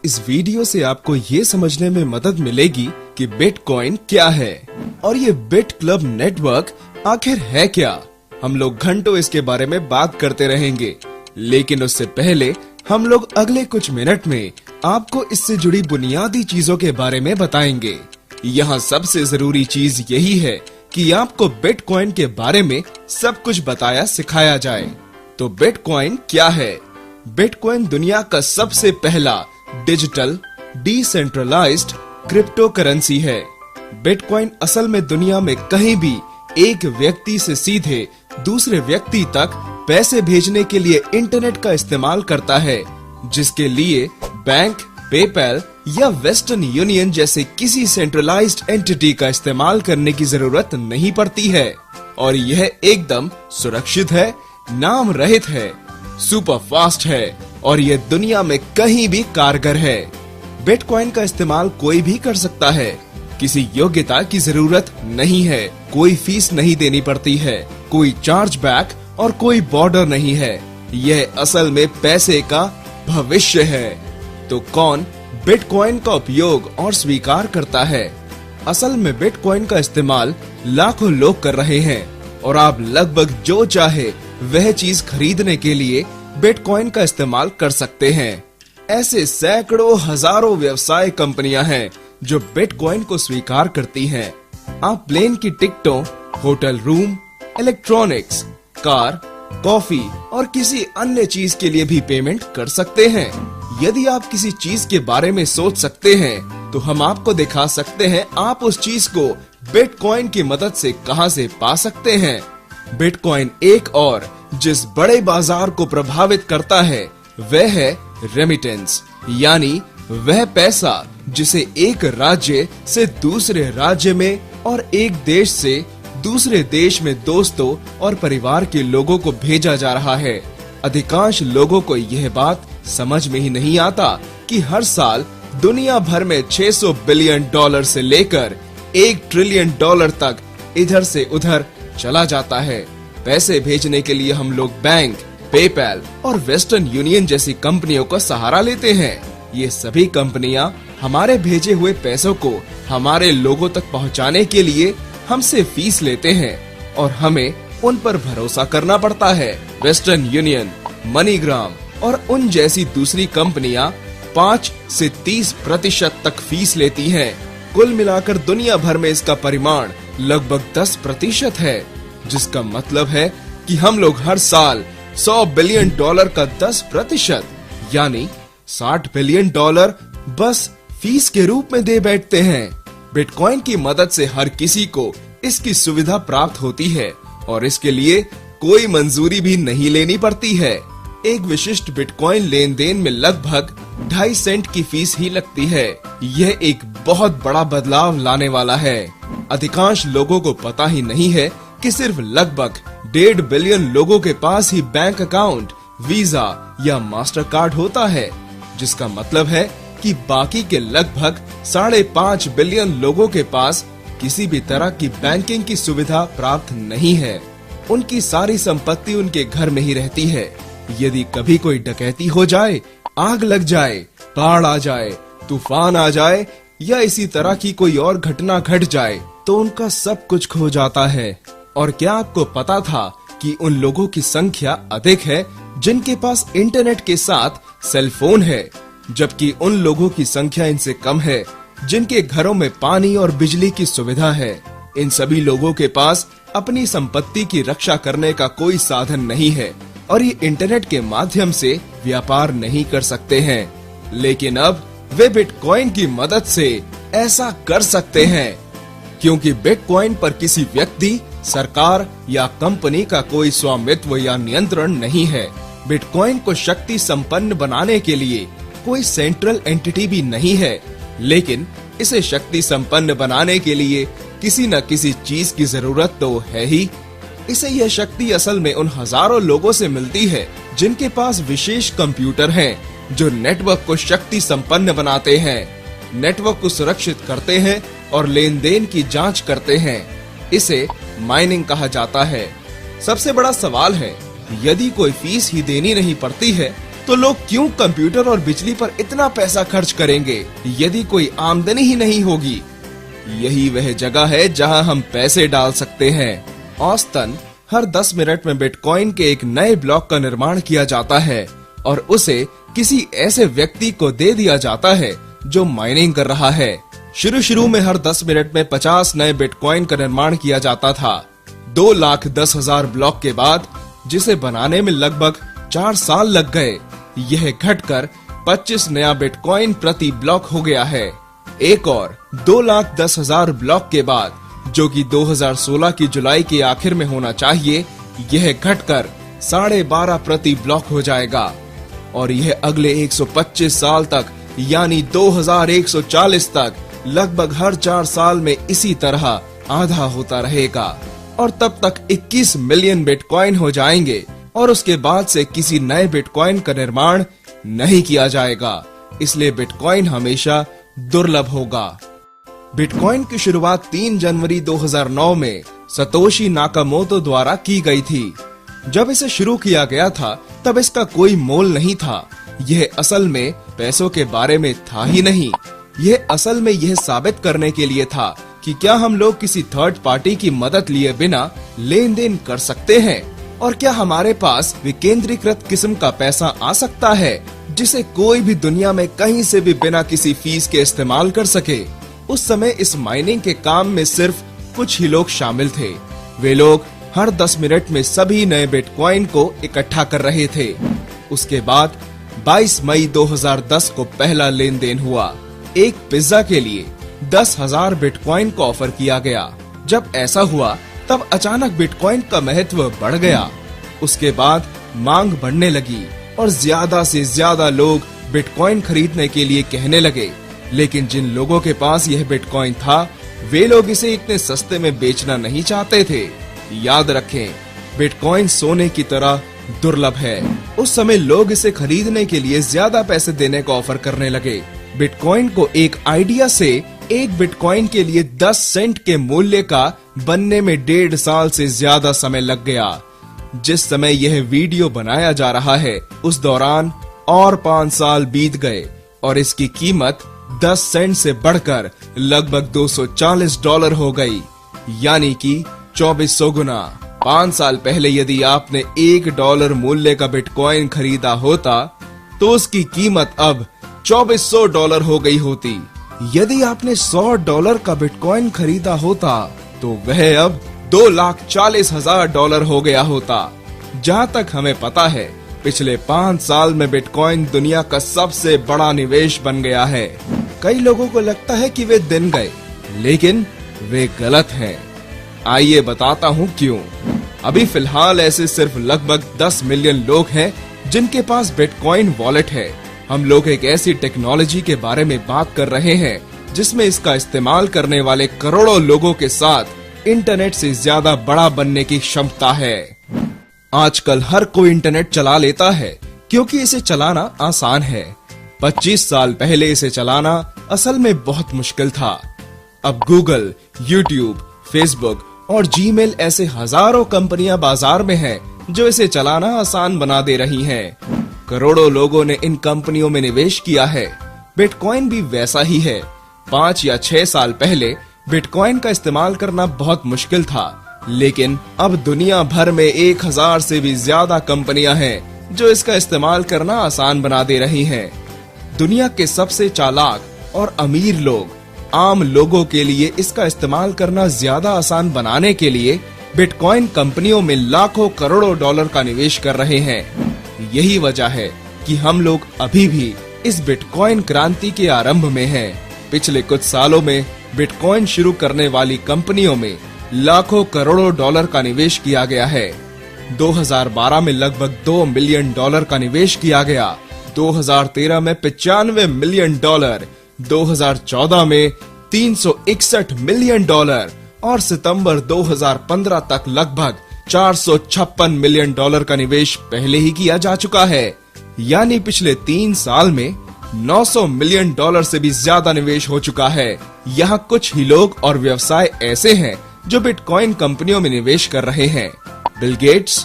इस वीडियो से आपको ये समझने में मदद मिलेगी कि बिटकॉइन क्या है और ये बिट क्लब नेटवर्क आखिर है क्या। हम लोग घंटों इसके बारे में बात करते रहेंगे, लेकिन उससे पहले हम लोग अगले कुछ मिनट में आपको इससे जुड़ी बुनियादी चीजों के बारे में बताएंगे। यहाँ सबसे जरूरी चीज यही है कि आपको बिटकॉइन के बारे में सब कुछ बताया सिखाया जाए। तो बिटकॉइन क्या है? बिटकॉइन दुनिया का सबसे पहला डिजिटल डिसेंट्रलाइज्ड क्रिप्टो करेंसी है। बिटकॉइन असल में दुनिया में कहीं भी एक व्यक्ति से सीधे दूसरे व्यक्ति तक पैसे भेजने के लिए इंटरनेट का इस्तेमाल करता है, जिसके लिए बैंक, पेपैल या वेस्टर्न यूनियन जैसे किसी सेंट्रलाइज्ड एंटिटी का इस्तेमाल करने की जरूरत नहीं पड़ती है। और यह एकदम सुरक्षित है, नाम रहित है, सुपर फास्ट है और यह दुनिया में कहीं भी कारगर है। बिटकॉइन का इस्तेमाल कोई भी कर सकता है, किसी योग्यता की जरूरत नहीं है, कोई फीस नहीं देनी पड़ती है, कोई चार्ज बैक और कोई बॉर्डर नहीं है। यह असल में पैसे का भविष्य है। तो कौन बिटकॉइन का उपयोग और स्वीकार करता है? असल में बिटकॉइन का इस्तेमाल लाखों लोग कर रहे हैं और आप लगभग जो चाहे वह चीज खरीदने के लिए बिटकॉइन का इस्तेमाल कर सकते हैं। ऐसे सैकड़ों हजारों व्यवसाय कंपनियां हैं जो बिटकॉइन को स्वीकार करती हैं। आप प्लेन की टिकटों, hotel room, electronics, car, coffee और किसी अन्य चीज के लिए भी पेमेंट कर सकते हैं। यदि आप किसी चीज के बारे में सोच सकते हैं तो हम आपको दिखा सकते हैं आप उस चीज को बिटकॉइन की मदद से कहां से पा सकते हैं। बिटकॉइन एक और जिस बड़े बाजार को प्रभावित करता है वह है रेमिटेंस, यानी वह पैसा जिसे एक राज्य से दूसरे राज्य में और एक देश से दूसरे देश में दोस्तों और परिवार के लोगों को भेजा जा रहा है। अधिकांश लोगों को यह बात समझ में ही नहीं आता कि हर साल दुनिया भर में 600 बिलियन डॉलर से लेकर 1 ट्रिलियन डॉलर तक इधर से उधर चला जाता है। पैसे भेजने के लिए हम लोग बैंक, पेपैल और वेस्टर्न यूनियन जैसी कंपनियों का सहारा लेते हैं। ये सभी कंपनियां हमारे भेजे हुए पैसों को हमारे लोगों तक पहुंचाने के लिए हमसे फीस लेते हैं और हमें उन पर भरोसा करना पड़ता है। वेस्टर्न यूनियन, मनीग्राम और उन जैसी दूसरी कंपनियां 5 से 30% तक फीस लेती हैं। कुल मिलाकर दुनिया भर में इसका परिमाण लगभग 10% है, जिसका मतलब है कि हम लोग हर साल 100 बिलियन डॉलर का 10% यानी 60 बिलियन डॉलर बस फीस के रूप में दे बैठते हैं। बिटकॉइन की मदद से हर किसी को इसकी सुविधा प्राप्त होती है और इसके लिए कोई मंजूरी भी नहीं लेनी पड़ती है। एक विशिष्ट बिटकॉइन लेन देन में लगभग 2.5 सेंट की फीस ही लगती है। यह एक बहुत बड़ा बदलाव लाने वाला है। अधिकांश लोगों को पता ही नहीं है कि सिर्फ लगभग 1.5 बिलियन लोगों के पास ही बैंक अकाउंट, वीजा या मास्टर कार्ड होता है, जिसका मतलब है कि बाकी के लगभग 5.5 बिलियन लोगों के पास किसी भी तरह की बैंकिंग की सुविधा प्राप्त नहीं है। उनकी सारी संपत्ति उनके घर में ही रहती है। यदि कभी कोई डकैती हो जाए, आग लग जाए, बाढ़ आ जाए, तूफान आ जाए या इसी तरह की कोई और घटना घट जाए तो उनका सब कुछ खो जाता है। और क्या आपको पता था कि उन लोगों की संख्या अधिक है जिनके पास इंटरनेट के साथ सेल फोन है, जबकि उन लोगों की संख्या इनसे कम है जिनके घरों में पानी और बिजली की सुविधा है। इन सभी लोगों के पास अपनी संपत्ति की रक्षा करने का कोई साधन नहीं है और ये इंटरनेट के माध्यम से व्यापार नहीं कर सकते हैं। लेकिन अब वे बिटकॉइन की मदद से ऐसा कर सकते हैं, क्योंकि बिटकॉइन पर किसी व्यक्ति, सरकार या कंपनी का कोई स्वामित्व या नियंत्रण नहीं है। बिटकॉइन को शक्ति संपन्न बनाने के लिए कोई सेंट्रल एंटिटी भी नहीं है, लेकिन इसे शक्ति संपन्न बनाने के लिए किसी न किसी चीज की जरूरत तो है ही। इसे यह शक्ति असल में उन हजारों लोगों से मिलती है जिनके पास विशेष कंप्यूटर हैं, जो नेटवर्क को शक्ति संपन्न बनाते हैं, नेटवर्क को सुरक्षित करते हैं और लेन देन की जांच करते हैं। इसे माइनिंग कहा जाता है। सबसे बड़ा सवाल है, यदि कोई फीस ही देनी नहीं पड़ती है तो लोग क्यों कंप्यूटर और बिजली पर इतना पैसा खर्च करेंगे यदि कोई आमदनी ही नहीं होगी? यही वह जगह है जहां हम पैसे डाल सकते हैं। औसतन हर 10 मिनट में बिटकॉइन के एक नए ब्लॉक का निर्माण किया जाता है और उसे किसी ऐसे व्यक्ति को दे दिया जाता है जो माइनिंग कर रहा है। शुरू में हर 10 मिनट में 50 नए बिटकॉइन का निर्माण किया जाता था। 2,10,000 ब्लॉक के बाद, जिसे बनाने में लगभग 4 साल लग गए, यह घटकर 25 नया बिटकॉइन प्रति ब्लॉक हो गया है। एक और 2,10,000 ब्लॉक के बाद, जो कि 2016 की जुलाई के आखिर में होना चाहिए, यह घटकर 12.5 प्रति ब्लॉक हो जाएगा और यह अगले 125 साल तक यानी 2140 तक लगभग हर 4 साल में इसी तरह आधा होता रहेगा और तब तक 21 मिलियन बिटकॉइन हो जाएंगे और उसके बाद से किसी नए बिटकॉइन का निर्माण नहीं किया जाएगा। इसलिए बिटकॉइन हमेशा दुर्लभ होगा। बिटकॉइन की शुरुआत 3 जनवरी 2009 में सतोशी नाकामोटो द्वारा की गई थी। जब इसे शुरू किया गया था तब इसका कोई मोल नहीं था। यह असल में पैसों के बारे में था ही नहीं। यह असल में यह साबित करने के लिए था कि क्या हम लोग किसी थर्ड पार्टी की मदद लिए बिना लेन देन कर सकते हैं और क्या हमारे पास विकेंद्रीकृत किस्म का पैसा आ सकता है जिसे कोई भी दुनिया में कहीं से भी बिना किसी फीस के इस्तेमाल कर सके। उस समय इस माइनिंग के काम में सिर्फ कुछ ही लोग शामिल थे। वे लोग हर 10 मिनट में सभी नए बिटकॉइन को इकट्ठा कर रहे थे। उसके बाद 22 मई 2010 को पहला लेन देन हुआ। एक पिज्जा के लिए 10,000 बिटकॉइन को ऑफर किया गया। जब ऐसा हुआ तब अचानक बिटकॉइन का महत्व बढ़ गया। उसके बाद मांग बढ़ने लगी और ज्यादा से ज्यादा लोग बिटकॉइन खरीदने के लिए कहने लगे। लेकिन जिन लोगों के पास यह बिटकॉइन था वे लोग इसे इतने सस्ते में बेचना नहीं चाहते थे। याद रखें, बिटकॉइन सोने की तरह दुर्लभ है। उस समय लोग इसे खरीदने के लिए ज्यादा पैसे देने को ऑफर करने लगे। बिटकॉइन को एक आइडिया से एक बिटकॉइन के लिए 10 सेंट के मूल्य का बनने में 1.5 साल से ज्यादा समय लग गया। जिस समय यह वीडियो बनाया जा रहा है उस दौरान और 5 साल बीत गए और इसकी कीमत 10 सेंट से बढ़कर लगभग $240 हो गई, यानी कि 2400 गुना। 5 साल पहले यदि आपने $1 मूल्य का बिटकॉइन खरीदा होता तो उसकी कीमत अब $2400 हो गई होती। यदि आपने $100 का बिटकॉइन खरीदा होता तो वह अब $2,40,000 हो गया होता। जहाँ तक हमें पता है पिछले 5 साल में बिटकॉइन दुनिया का सबसे बड़ा निवेश बन गया है। कई लोगों को लगता है कि वे दिन गए, लेकिन वे गलत हैं। आइए बताता हूँ क्यों। अभी फिलहाल ऐसे सिर्फ लगभग 10 मिलियन लोग हैं जिनके पास बिटकॉइन वॉलेट है। हम लोग एक ऐसी टेक्नोलॉजी के बारे में बात कर रहे हैं जिसमें इसका इस्तेमाल करने वाले करोड़ों लोगों के साथ इंटरनेट से ज्यादा बड़ा बनने की क्षमता है। आजकल हर कोई इंटरनेट चला लेता है क्योंकि इसे चलाना आसान है। 25 साल पहले इसे चलाना असल में बहुत मुश्किल था। अब गूगल, यूट्यूब, फेसबुक और जीमेल ऐसे हजारों कंपनियां बाजार में हैं जो इसे चलाना आसान बना दे रही हैं। करोड़ों लोगों ने इन कंपनियों में निवेश किया है। बिटकॉइन भी वैसा ही है। 5 या 6 साल पहले बिटकॉइन का इस्तेमाल करना बहुत मुश्किल था, लेकिन अब दुनिया भर में 1000 से भी ज्यादा कंपनियां हैं जो इसका इस्तेमाल करना आसान बना दे रही हैं। दुनिया के सबसे चालाक और अमीर लोग आम लोगों के लिए इसका इस्तेमाल करना ज्यादा आसान बनाने के लिए बिटकॉइन कंपनियों में लाखों करोड़ों डॉलर का निवेश कर रहे हैं। यही वजह है कि हम लोग अभी भी इस बिटकॉइन क्रांति के आरंभ में हैं। पिछले कुछ सालों में बिटकॉइन शुरू करने वाली कंपनियों में लाखों करोड़ों डॉलर का निवेश किया गया है। 2012 में लगभग $2 मिलियन का निवेश किया गया, 2013 में $95 मिलियन, 2014 में $361 मिलियन और सितंबर 2015 तक लगभग $456 मिलियन का निवेश पहले ही किया जा चुका है। यानी पिछले 3 साल में $900 मिलियन से भी ज्यादा निवेश हो चुका है। यहाँ कुछ ही लोग और व्यवसाय ऐसे हैं जो बिटकॉइन कंपनियों में निवेश कर रहे हैं। Bill Gates,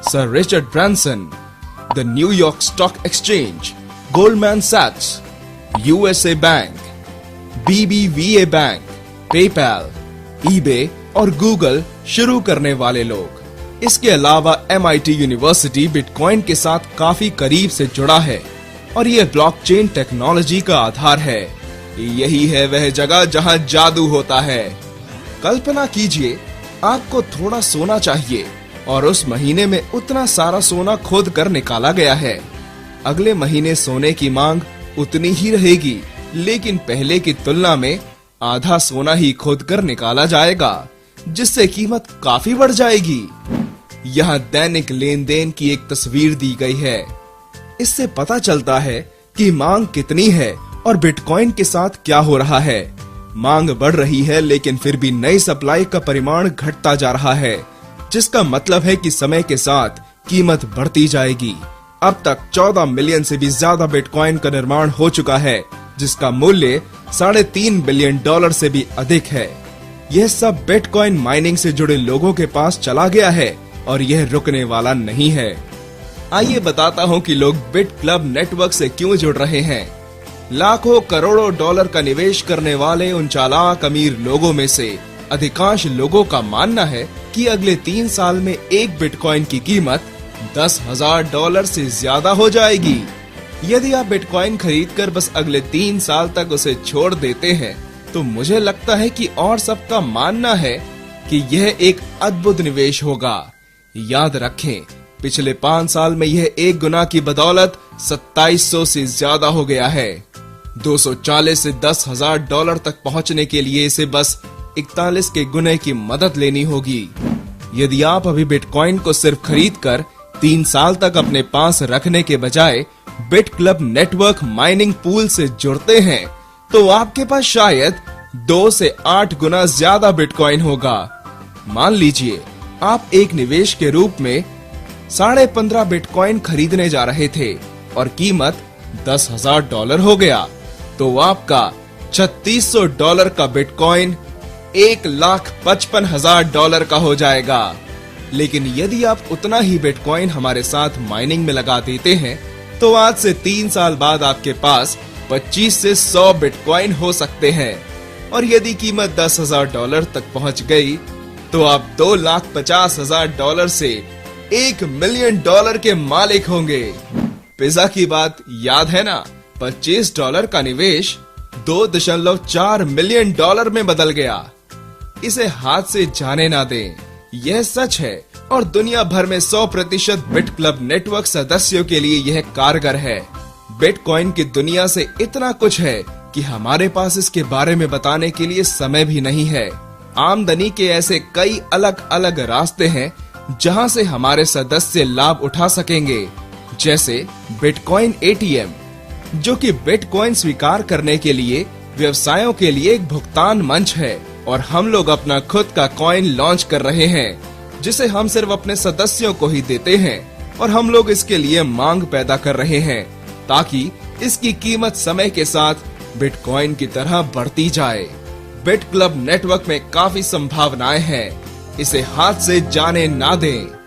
Sir Richard Branson, the New York stock exchange, Goldman सैक्स, USA bank, BBVA bank, PayPal, eBay और गूगल शुरू करने वाले लोग। इसके अलावा MIT यूनिवर्सिटी बिटकॉइन के साथ काफी करीब से जुड़ा है और यह ब्लॉकचेन टेक्नोलॉजी का आधार है। यही है वह जगह जहां जादू होता है। कल्पना कीजिए आपको थोड़ा सोना चाहिए और उस महीने में उतना सारा सोना खोद कर निकाला गया है। अगले महीने सोने की मांग उतनी ही रहेगी, लेकिन पहले की तुलना में आधा सोना ही खोद कर निकाला जाएगा, जिससे कीमत काफी बढ़ जाएगी। यहाँ दैनिक लेन देन की एक तस्वीर दी गई है। इससे पता चलता है कि मांग कितनी है और बिटकॉइन के साथ क्या हो रहा है। मांग बढ़ रही है, लेकिन फिर भी नई सप्लाई का परिमाण घटता जा रहा है, जिसका मतलब है कि समय के साथ कीमत बढ़ती जाएगी। अब तक 14 मिलियन से भी ज्यादा बिटकॉइन का निर्माण हो चुका है, जिसका मूल्य $3.5 बिलियन से भी अधिक है। यह सब बिटकॉइन माइनिंग से जुड़े लोगों के पास चला गया है और यह रुकने वाला नहीं है। आइए बताता हूँ कि लोग बिट क्लब नेटवर्क से क्यों जुड़ रहे हैं। लाखों करोड़ों डॉलर का निवेश करने वाले उन चालाक अमीर लोगों में से अधिकांश लोगों का मानना है कि अगले 3 साल में एक बिटकॉइन की कीमत $10,000 से ज्यादा हो जाएगी। यदि आप बिटकॉइन खरीदकर बस अगले 3 साल तक उसे छोड़ देते हैं, तो मुझे लगता है कि और सबका मानना है कि यह एक अद्भुत निवेश होगा। याद रखें, पिछले 5 साल में यह 1 गुना की बदौलत 2700 से ज्यादा हो गया है। 240 से $10,000 तक पहुंचने के लिए इसे बस 41 के गुने की मदद लेनी होगी। यदि आप अभी बिटकॉइन को सिर्फ खरीदकर 3 साल तक अपने पास रखने के बजाय bit club network mining pool से जुड़ते हैं, तो आपके पास शायद 2 से 8 गुना ज्यादा बिटकॉइन होगा। मान लीजिए आप एक निवेश के रूप में $15.5 बिटकॉइन खरीदने जा रहे थे और कीमत $10,000 हो गया, तो आपका $3,600 का बिटकॉइन $1,55,000 का हो जाएगा। लेकिन यदि आप उतना ही बिटकॉइन हमारे साथ माइनिंग में लगा देते हैं, तो आज से 3 साल बाद आपके पास 25 से 100 बिटकॉइन हो सकते हैं। और यदि कीमत $10,000 तक पहुंच गई, तो आप $2,50,000 से $1 मिलियन के मालिक होंगे। पिज्जा की बात याद है ना? $25 का निवेश $2.4 मिलियन में बदल गया। इसे हाथ से जाने ना दें, यह सच है और दुनिया भर में 100% बिट क्लब नेटवर्क सदस्यों के लिए यह कारगर है। बिटकॉइन की दुनिया से इतना कुछ है कि हमारे पास इसके बारे में बताने के लिए समय भी नहीं है। आमदनी के ऐसे कई अलग अलग रास्ते हैं जहां से हमारे सदस्य लाभ उठा सकेंगे, जैसे बिटकॉइन ATM, जो कि बिटकॉइन स्वीकार करने के लिए व्यवसायों के लिए एक भुगतान मंच है, और हम लोग अपना खुद का कॉइन लॉन्च कर रहे हैं, जिसे हम सिर्फ अपने सदस्यों को ही देते हैं, और हम लोग इसके लिए मांग पैदा कर रहे हैं ताकि इसकी कीमत समय के साथ बिटकॉइन की तरह बढ़ती जाए। बिट क्लब नेटवर्क में काफी संभावनाएं हैं, इसे हाथ से जाने ना दें।